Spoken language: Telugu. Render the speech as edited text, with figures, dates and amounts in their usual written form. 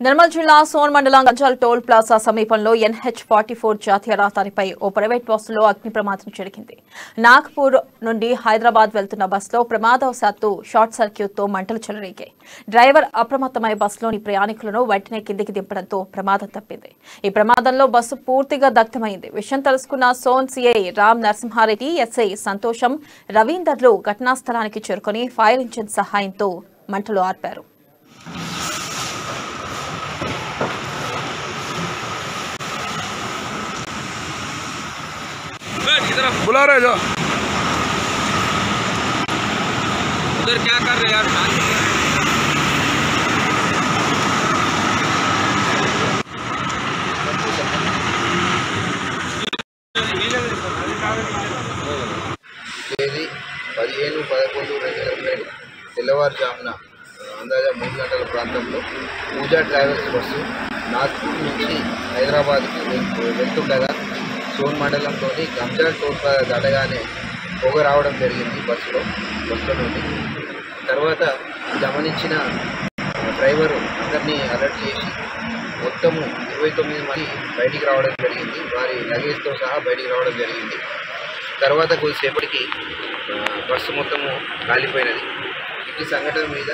నిర్మల్ జిల్లా సోన్ మండలం గంజాల్ టోల్ ప్లాజా సమీపంలో NH44 జాతీయ రహదారిపై ఓ ప్రైవేట్ బస్సులో అగ్ని ప్రమాదం జరిగింది. నాగ్పూర్ నుండి హైదరాబాద్ వెళ్తున్న బస్సులో ప్రమాదవశాత్తు షార్ట్ సర్క్యూట్తో మంటలు చెలరేగాయి. డ్రైవర్ అప్రమత్తమై బస్సులోని ప్రయాణికులను వెంటనే కిందికి దింపడంతో ప్రమాదం తప్పింది. ఈ ప్రమాదంలో బస్సు పూర్తిగా దగ్ధమైంది. విషయం తెలుసుకున్న సోన్ సిఐ రామ్ నరసింహారెడ్డి, ఎస్ఐ సంతోషం, రవీందర్లు ఘటనా స్థలానికి చేరుకుని ఫైర్ ఇంజిన్ సహాయంతో మంటలు ఆర్పారు. बुला रहे जो उधर क्या कर रहे यार తేదీ 15/11/2022 తెల్లవారుజామున అందాజా 3 గంటల ప్రాంతంలో పూజా ట్రావెల్స్ బస్సు నాగ్పూర్ నుంచి హైదరాబాద్కి వెళ్తుండగా సోన్ మండలంలోని గంజాల్ టోల్ ప్లాజా దాటగానే పొగ రావడం జరిగింది బస్సులో నుండి. తర్వాత గమనించిన డ్రైవరు అందరినీ అలర్ట్ చేసి మొత్తము 29 మంది బయటికి రావడం జరిగింది. వారి లగేజ్తో సహా బయటికి రావడం జరిగింది. తర్వాత కొద్దిసేపటికి బస్సు మొత్తము కాలిపోయినది. ఈ సంఘటన మీద